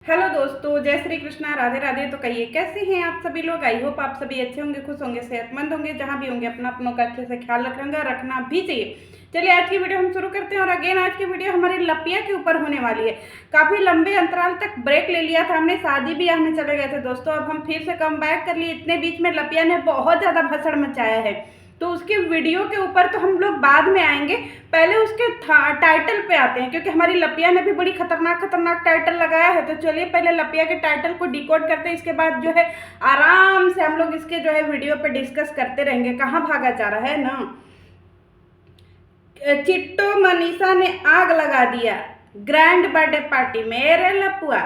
Hello दोस्तों, जय श्री कृष्णा, राधे राधे। तो कहिए कैसे हैं आप सभी लोग। आई होप आप सभी अच्छे होंगे, खुश होंगे, सेहतमंद होंगे। जहां भी होंगे अपना अपनों का अच्छे से ख्याल रखेंगे, रखना भी चाहिए। चलिए आज की वीडियो हम शुरू करते हैं। और अगेन आज की वीडियो हमारी लपिया के ऊपर होने वाली है। काफ़ी लंबे अंतराल तक ब्रेक ले लिया था हमने, शादी ब्याह में चले गए थे दोस्तों। अब हम फिर से कम बैक कर लिए। इतने बीच में लपिया ने बहुत ज़्यादा भसड़ मचाया है, तो उसके वीडियो के ऊपर तो हम लोग बाद में आएंगे। पहले उसके टाइटल पे आते हैं, क्योंकि हमारी लपिया ने भी बड़ी खतरनाक खतरनाक टाइटल लगाया है। तो चलिए पहले लपिया के टाइटल को डिकोड करते हैं, इसके बाद जो है आराम से हम लोग इसके जो है वीडियो पे डिस्कस करते रहेंगे। कहाँ भागा जा रहा है ना। चिट्टो मनीषा ने आग लगा दिया ग्रैंड बर्थडे पार्टी में। अरे लपुआ,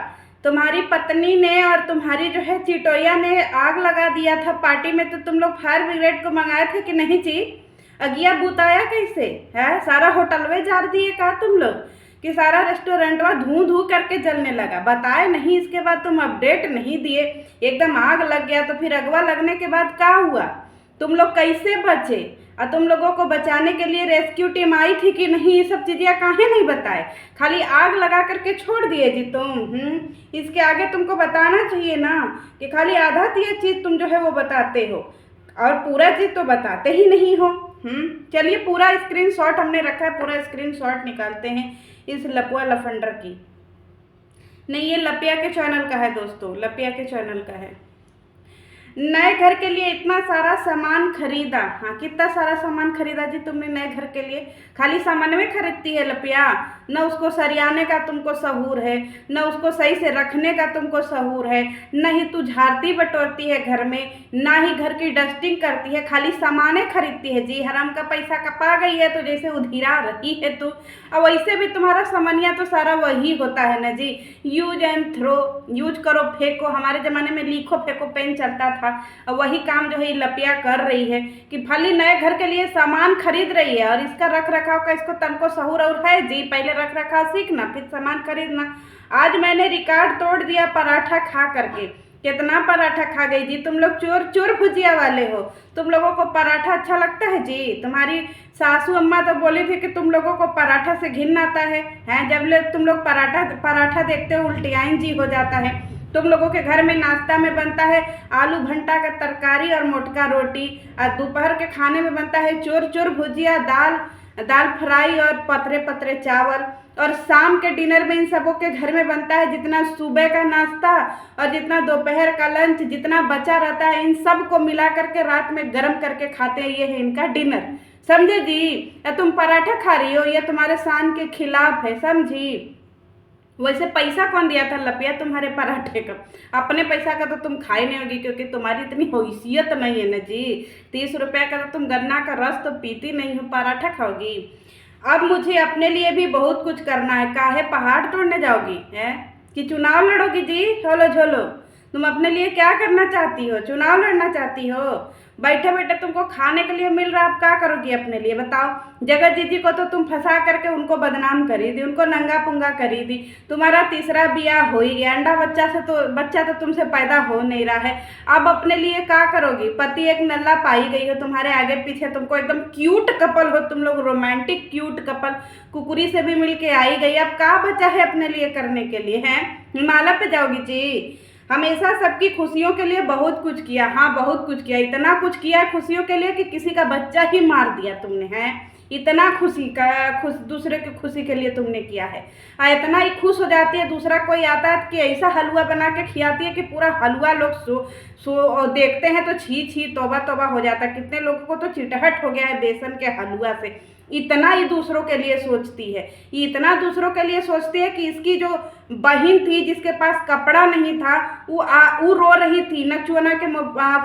तुम्हारी पत्नी ने और तुम्हारी जो है चिटोया ने आग लगा दिया था पार्टी में। तो तुम लोग फायर ब्रिगेड को मंगाए थे कि नहीं जी? अगिया बुताया कैसे है? सारा होटलवे जार दिए का तुम लोग कि सारा रेस्टोरेंट में धू धू करके जलने लगा? बताए नहीं, इसके बाद तुम अपडेट नहीं दिए, एकदम आग लग गया। तो फिर अगवा लगने के बाद क्या हुआ? तुम लोग कैसे बचे? और तुम लोगों को बचाने के लिए रेस्क्यू टीम आई थी कि नहीं? ये सब चीज़ें काहे नहीं बताए, खाली आग लगा करके छोड़ दिए जी तुम। इसके आगे तुमको बताना चाहिए ना कि खाली आधा चीज़ तुम जो है वो बताते हो और पूरा चीज़ तो बताते ही नहीं हो। चलिए पूरा स्क्रीनशॉट हमने रखा है, पूरा स्क्रीनशॉट निकालते हैं इस लपुआ लफंडर की। नहीं, ये लपिया के चैनल का है दोस्तों, लपिया के चैनल का है। नए घर के लिए इतना सारा सामान खरीदा। हाँ, कितना सारा सामान खरीदा जी तुमने नए घर के लिए? खाली सामान में खरीदती है लपिया, न उसको सरियाने का तुमको सहूर है, न उसको सही से रखने का तुमको सहूर है, न ही तू झाड़ती बटोरती है घर में, ना ही घर की डस्टिंग करती है, खाली सामानें खरीदती है जी। हराम का पैसा कपा गई है तो जैसे उधिरा रही है तू। और वैसे भी तुम्हारा सामानिया तो सारा वही होता है ना जी, यूज एंड थ्रो। यूज करो फेंको, हमारे ज़माने में लिखो फेंको पेन चलता था। वही काम जो है ये लपिया कर रही है कि भली नए घर के लिए सामान खरीद रही है और इसका रख रखाव का इसको तनको सहूर और है जी। पहले रख रखाव सीखना, फिर सामान खरीदना। आज मैंने रिकॉर्ड तोड़ दिया पराठा खा करके। कितना पराठा खा गई जी तुम लोग, चोर चोर भुजिया वाले हो। तुम लोगों को पराठा अच्छा लगता है जी? तुम्हारी सासू अम्मा तो बोली थी कि तुम लोगों को पराठा से घिन आता है। हैं, जब तुम लोग पराठा पराठा देखते हो उल्टियाइन जी हो जाता है। तुम लोगों के घर में नाश्ता में बनता है आलू भंटा का तरकारी और मोटका रोटी, और दोपहर के खाने में बनता है चोर चोर भुजिया, दाल फ्राई और पतरे पतरे चावल। और शाम के डिनर में इन सबों के घर में बनता है जितना सुबह का नाश्ता और जितना दोपहर का लंच, जितना बचा रहता है इन सब को मिला करके रात में गर्म करके खाते हैं। ये है इनका डिनर, समझे जी? या तुम पराठा खा रही हो, ये तुम्हारे शान के खिलाफ है, समझी? वैसे पैसा कौन दिया था लपिया तुम्हारे पराठे का? अपने पैसा का तो तुम खाए नहीं होगी, क्योंकि तुम्हारी इतनी हैसियत नहीं है ना जी। 30 रुपया का तो तुम गन्ना का रस तो पीती नहीं हो, पराठा खाओगी? अब मुझे अपने लिए भी बहुत कुछ करना है। काहे पहाड़ तोड़ने जाओगी हैं कि चुनाव लड़ोगी जी? झोलो झोलो, तुम अपने लिए क्या करना चाहती हो? चुनाव लड़ना चाहती हो? बैठे बैठे तुमको खाने के लिए मिल रहा, आप क्या करोगी अपने लिए बताओ? जगत जीजी को तो तुम फंसा करके उनको बदनाम करी दी, उनको नंगा पुंगा करी दी। तुम्हारा तीसरा ब्याह हो ही गया, अंडा बच्चा तो तुमसे पैदा हो नहीं रहा है। अब अपने लिए क्या करोगी? पति एक नल्ला पाई गई हो, तुम्हारे आगे पीछे तुमको एकदम क्यूट कपल हो तुम लोग, रोमांटिक क्यूट कपल, कुकुरी से भी मिल के आई गई। अब क्या बचा है अपने लिए करने के लिए? हैं, हिमालय पे जाओगी जी? हमेशा सबकी खुशियों के लिए बहुत कुछ किया। हाँ, बहुत कुछ किया, इतना कुछ किया खुशियों के लिए कि किसी का बच्चा ही मार दिया तुमने। हैं, इतना दूसरे की खुशी के लिए तुमने किया है। इतना ही खुश हो जाती है दूसरा कोई आता है कि ऐसा हलवा बना के खिलाती है कि पूरा हलवा लोग सो देखते हैं तो छी छी तौबा तौबा हो जाता है। कितने लोगों को तो चिटहट हो गया है बेसन के हलवा से। इतना ही दूसरों के लिए सोचती है, इतना दूसरों के लिए सोचती है कि इसकी जो बहन थी जिसके पास कपड़ा नहीं था वो रो रही थी नचुआना के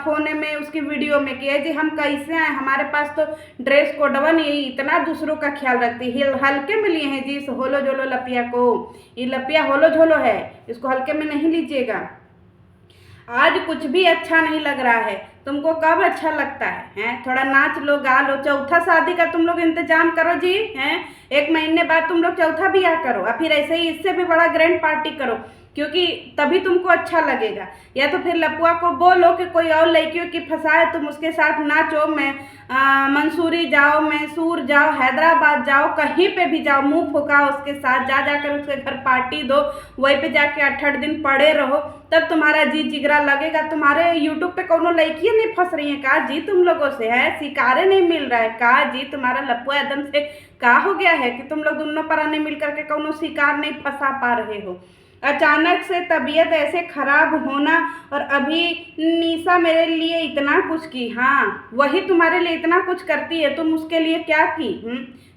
फोन में उसकी वीडियो में कि जी हम कैसे आए, हमारे पास तो ड्रेस कोडवा नहीं। इतना दूसरों का ख्याल रखती है। हल्के में लिए हैं जी इस होलो झोलो लपिया को। ये लपिया होलो झोलो है, इसको हल्के में नहीं लीजिएगा। आज कुछ भी अच्छा नहीं लग रहा है। तुमको कब अच्छा लगता है? हैं, थोड़ा नाच लो गा लो, चौथा शादी का तुम लोग इंतजाम करो जी। हैं, 1 महीने बाद तुम लोग चौथा ब्याह करो और फिर ऐसे ही इससे भी बड़ा ग्रैंड पार्टी करो। क्योंकि तभी तुमको अच्छा लगेगा। या तो फिर लपुआ को बोलो कि कोई और लड़कियों की फंसाए, तुम उसके साथ नाचो, मैं मंसूरी जाओ, मैसूर जाओ, हैदराबाद जाओ, कहीं पे भी जाओ, मुंह फुकाओ उसके साथ, जा जाकर उसके घर पार्टी दो, वहीं पे जाके 8-8 दिन पड़े रहो, तब तुम्हारा जी जिगरा लगेगा। तुम्हारे यूट्यूब पे कोनो लड़कियां नहीं फंस रही हैं का जी तुम लोगों से? है शिकारे नहीं मिल रहा है का जी? तुम्हारा लपुआ एकदम से का हो गया है कि तुम लोग दोनों पराने मिल करके कोनो शिकार नहीं फंसा पा रहे हो? अचानक से तबीयत ऐसे खराब होना, और अभी निशा मेरे लिए इतना कुछ की, हाँ वही तुम्हारे लिए इतना कुछ करती है, तुम उसके लिए क्या की?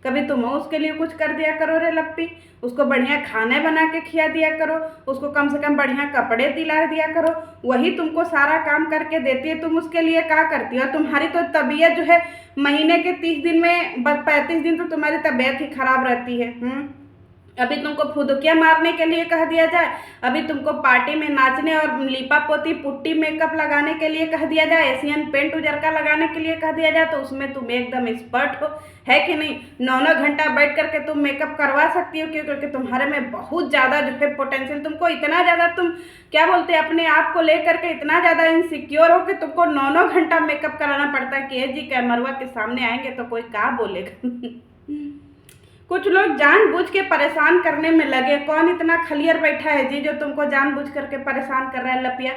कभी तुम उसके लिए कुछ कर दिया करो रे लप्पी, उसको बढ़िया खाने बना के खिला दिया करो, उसको कम से कम बढ़िया कपड़े दिला दिया करो, वही तुमको सारा काम करके देती है, तुम उसके लिए क्या करती हो? तुम्हारी तो तबीयत जो है महीने के 30 दिन में 35 दिन तो तुम्हारी तबीयत ही खराब रहती है। अभी तुमको फुदकिया मारने के लिए कह दिया जाए, अभी तुमको पार्टी में नाचने और लिपा पोती पुट्टी मेकअप लगाने के लिए कह दिया जाए, एशियन पेंट उजरका लगाने के लिए कह दिया जाए, तो उसमें तुम एकदम एक्सपर्ट हो, है कि नहीं? 9-9 घंटा बैठ करके तुम मेकअप करवा सकती हो, क्यों? क्योंकि तुम्हारे में बहुत ज़्यादा जो है पोटेंशियल, तुमको इतना ज़्यादा, तुम क्या बोलते हैं, अपने आप को लेकर के इतना ज़्यादा इनसिक्योर हो कि तुमको 9-9 घंटा मेकअप कराना पड़ता है कि जी कैमरवा के सामने आएंगे तो कोई क्या बोलेगा। कुछ लोग जानबूझ के परेशान करने में लगे, कौन इतना खलियर बैठा है जी जो तुमको जानबूझ करके परेशान कर रहा है लपिया?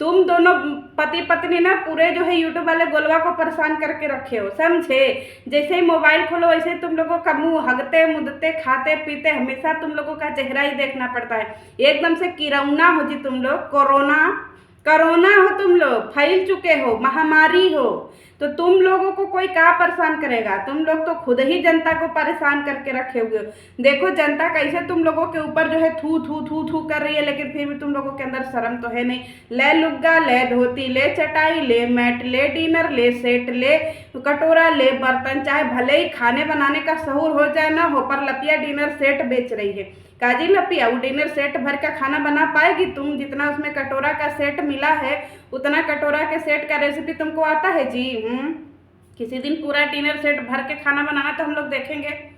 तुम दोनों पति पत्नी ना पूरे जो है यूट्यूब वाले गोलवा को परेशान करके रखे हो, समझे? जैसे ही मोबाइल खोलो वैसे ही तुम लोगों का मुंह हगते मुदते खाते पीते हमेशा तुम लोगों का चेहरा ही देखना पड़ता है, एकदम से किरौना हो जी तुम लोग, कोरोना हो, तुम लोग फैल चुके हो, महामारी हो, तो तुम लोगों को कोई क्या परेशान करेगा? तुम लोग तो खुद ही जनता को परेशान करके रखे हुए हो। देखो जनता कैसे तुम लोगों के ऊपर जो है थू थू थू थू कर रही है, लेकिन फिर भी तुम लोगों के अंदर शर्म तो है नहीं। ले लुग्गा, ले धोती, ले चटाई, ले मैट, ले डिनर, ले सेट, ले कटोरा, ले बर्तन, चाहे भले ही खाने बनाने का शहूर हो चाहे ना हो, पर लपिया डिनर सेट बेच रही है। काजी लपिया वो डिनर सेट भर का खाना बना पाएगी तुम? जितना उसमें कटोरा का सेट मिला है उतना कटोरा के सेट का रेसिपी तुमको आता है जी? किसी दिन पूरा डिनर सेट भर के खाना बनाना तो हम लोग देखेंगे।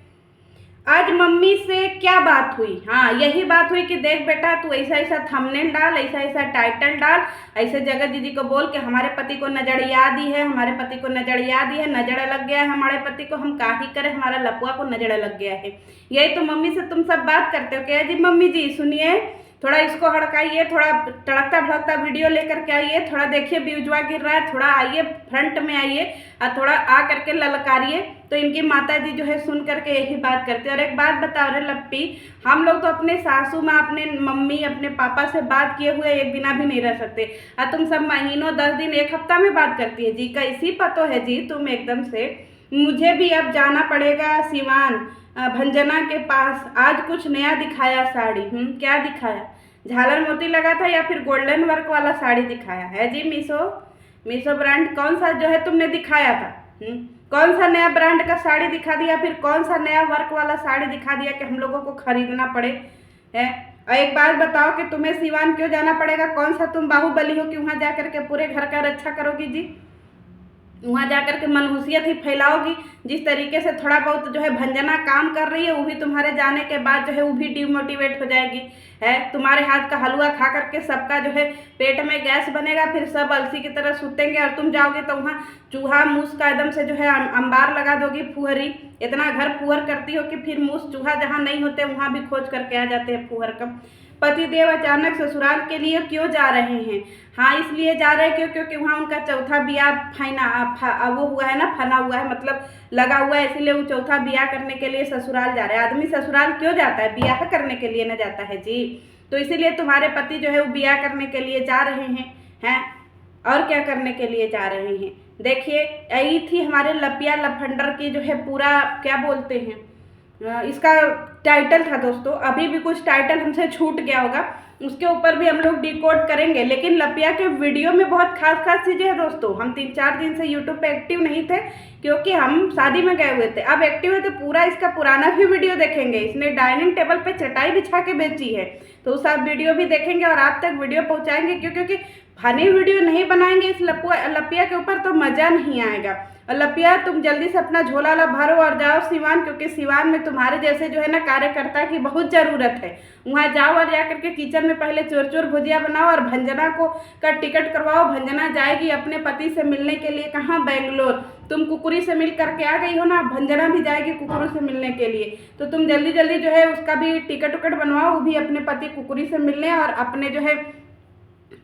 आज मम्मी से क्या बात हुई? हाँ यही बात हुई कि देख बेटा तू ऐसा ऐसा थंबनेल डाल, ऐसा ऐसा टाइटल डाल, ऐसे जगह दीदी को बोल के हमारे पति को नजरिया दी है, हमारे पति को नजरिया दी है, नजर लग गया है हमारे पति को, हम का ही करें, हमारा लपुआ को नजर लग गया है। यही तो मम्मी से तुम सब बात करते हो क्या जी? मम्मी जी सुनिए, थोड़ा इसको हड़काइए, थोड़ा तड़कता भड़कता वीडियो लेकर के आइए, थोड़ा देखिए व्यूजवा गिर रहा है, थोड़ा आइए फ्रंट में आइए और थोड़ा आ करके ललकारिए। तो इनकी माता जी जो है सुन करके यही बात करते हैं। और एक बात बताओ रे लप्पी, हम लोग तो अपने सासू माँ, अपने मम्मी, अपने पापा से बात किए हुए एक बिना भी नहीं रह सकते, और तुम सब महीनों 10 दिन 1 हफ्ता में बात करती है जी? कैसी पतो है जी तुम एकदम से? मुझे भी अब जाना पड़ेगा सिवान भंजना के पास, आज कुछ नया दिखाया साड़ी। क्या दिखाया? झालर मोती लगा था या फिर गोल्डन वर्क वाला साड़ी दिखाया है जी? मीशो ब्रांड कौन सा जो है तुमने दिखाया था? कौन सा नया ब्रांड का साड़ी दिखा दिया, फिर कौन सा नया वर्क वाला साड़ी दिखा दिया कि हम लोगों को खरीदना पड़े है? और एक बात बताओ कि तुम्हें सिवान क्यों जाना पड़ेगा? कौन सा तुम बाहुबली हो कि वहाँ जा करके पूरे घर का रक्षा करोगी जी? वहाँ जाकर के मनहूसियत ही फैलाओगी। जिस तरीके से थोड़ा बहुत जो है भंजना काम कर रही है, वो भी तुम्हारे जाने के बाद जो है वो भी डिमोटिवेट हो जाएगी। है तुम्हारे हाथ का हलवा खा करके सबका जो है पेट में गैस बनेगा, फिर सब अलसी की तरह सुतेंगे, और तुम जाओगे तो वहाँ चूहा मूस का एकदम से जो है अंबार लगा दोगी, फुहरी। इतना घर फुहर करती हो कि फिर मूस चूहा जहाँ नहीं होते वहाँ भी खोज करके आ जाते हैं फुहर का। पतिदेव अचानक ससुराल के लिए क्यों जा रहे हैं? हाँ इसलिए जा रहे हैं क्योंकि वहाँ उनका चौथा ब्याह वो हुआ है ना, फना हुआ है, मतलब लगा हुआ है, इसीलिए वो चौथा ब्याह करने के लिए ससुराल जा रहे हैं। आदमी ससुराल क्यों जाता है? ब्याह करने के लिए न जाता है जी? तो इसीलिए तुम्हारे पति जो है वो ब्याह करने के लिए जा रहे हैं और क्या करने के लिए जा रहे हैं? देखिए यही थी हमारे लपिया लफंडर की जो है पूरा क्या बोलते हैं इसका टाइटल था दोस्तों। अभी भी कुछ टाइटल हमसे छूट गया होगा, उसके ऊपर भी हम लोग डिकोड करेंगे। लेकिन लपिया के वीडियो में बहुत खास चीज़ें हैं दोस्तों। हम 3-4 दिन से यूट्यूब पे एक्टिव नहीं थे क्योंकि हम शादी में गए हुए थे। अब एक्टिव है तो पूरा इसका पुराना भी वीडियो देखेंगे। इसने डाइनिंग टेबल पे चटाई बिछा के बेची है, तो उस आप वीडियो भी देखेंगे और आप तक वीडियो पहुंचाएंगे क्योंकि फनी वीडियो नहीं बनाएंगे इस लपिया के ऊपर तो मज़ा नहीं आएगा। और लपिया तुम जल्दी से अपना झोला ला भरो और जाओ सिवान, क्योंकि सिवान में तुम्हारे जैसे जो है ना कार्यकर्ता की बहुत ज़रूरत है। वहाँ जाओ और जा करके किचन में पहले चोर चोर भुजिया बनाओ और भंजना को का टिकट करवाओ। भंजना जाएगी अपने पति से मिलने के लिए, कहाँ, बेंगलोर। तुम कुकुरी से मिल करके आ गई हो ना, भंजना भी जाएगी कुकुरी से मिलने के लिए, तो तुम जल्दी जल्दी जो है उसका भी टिकट उकट बनवाओ, वो भी अपने पति कुकुरी से मिलने और अपने जो है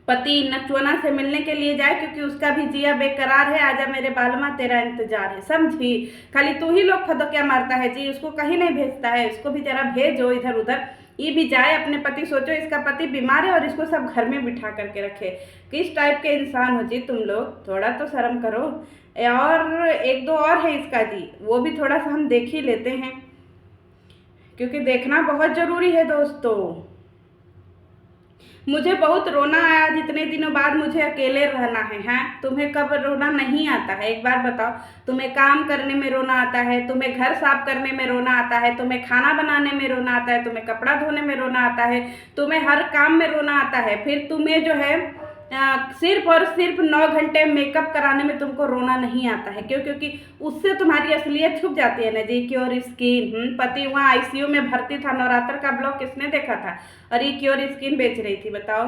पति नचुआना से मिलने के लिए जाए, क्योंकि उसका भी जिया बेकरार है। आजा मेरे बालमा तेरा इंतजार है, समझी। खाली तू ही लोग फदकिया मारता है जी, उसको कहीं नहीं भेजता है। इसको भी जरा भेजो इधर उधर, ये भी जाए अपने पति। सोचो इसका पति बीमार है और इसको सब घर में बिठा करके रखे। किस टाइप के इंसान हो जी तुम लोग, थोड़ा तो शर्म करो। और एक दो और है इसका जी, वो भी थोड़ा सा हम देख ही लेते हैं, क्योंकि देखना बहुत ज़रूरी है दोस्तों। मुझे बहुत रोना आया, जितने दिनों बाद मुझे अकेले रहना है। हैं, तुम्हें कब रोना नहीं आता है, एक बार बताओ। तुम्हें काम करने में रोना आता है, तुम्हें घर साफ करने में रोना आता है, तुम्हें खाना बनाने में रोना आता है, तुम्हें कपड़ा धोने में रोना आता है, तुम्हें हर काम में रोना आता है। फिर तुम्हें जो है सिर्फ और सिर्फ 9 घंटे मेकअप कराने में तुमको रोना नहीं आता है। क्यों? क्योंकि उससे तुम्हारी असलियत छुप जाती है ना जी। क्योर स्किन, पति वहाँ आईसीयू में भर्ती था, नवरात्र का ब्लॉग किसने देखा था, और ये क्योर स्किन बेच रही थी, बताओ।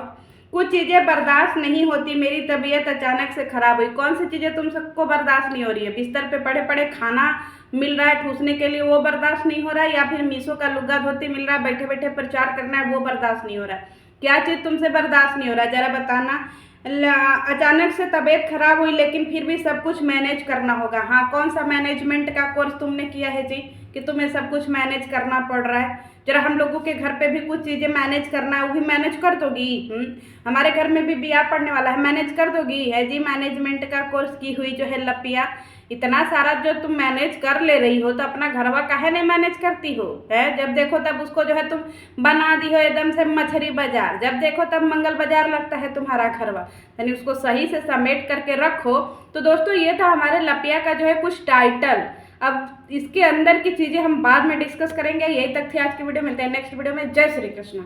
कुछ चीज़ें बर्दाश्त नहीं होती, मेरी तबीयत अचानक से ख़राब हुई। कौन सी चीज़ें तुम सबको बर्दाश्त नहीं हो रही है? बिस्तर पे पड़े पड़े खाना मिल रहा है ठूसने के लिए, वो बर्दाश्त नहीं हो रहा है, या फिर मीशो का लुग्गा धोती मिल रहा है बैठे बैठे प्रचार करना है, वो बर्दाश्त नहीं हो रहा है? क्या चीज़ तुमसे बर्दाश्त नहीं हो रहा है, ज़रा बताना। अचानक से तबीयत खराब हुई, लेकिन फिर भी सब कुछ मैनेज करना होगा। हाँ, कौन सा मैनेजमेंट का कोर्स तुमने किया है जी कि तुम्हें सब कुछ मैनेज करना पड़ रहा है? जरा हम लोगों के घर पे भी कुछ चीज़ें मैनेज करना है, वो भी मैनेज कर दोगी? हमारे घर में भी बियाह पड़ने वाला है, मैनेज कर दोगी? है जी मैनेजमेंट का कोर्स की हुई जो है लपिया। इतना सारा जो तुम मैनेज कर ले रही हो, तो अपना घरवा काहे नहीं मैनेज करती हो? है, जब देखो तब उसको जो है तुम बना दी हो एकदम से मछली बाजार, जब देखो तब मंगल बाजार लगता है तुम्हारा घरवा। यानी उसको सही से समेट करके रखो। तो दोस्तों ये था हमारे लपिया का जो है कुछ टाइटल। अब इसके अंदर की चीज़ें हम बाद में डिस्कस करेंगे। यही तक थी आज की वीडियो, मिलते हैं नेक्स्ट वीडियो में। जय श्री कृष्ण।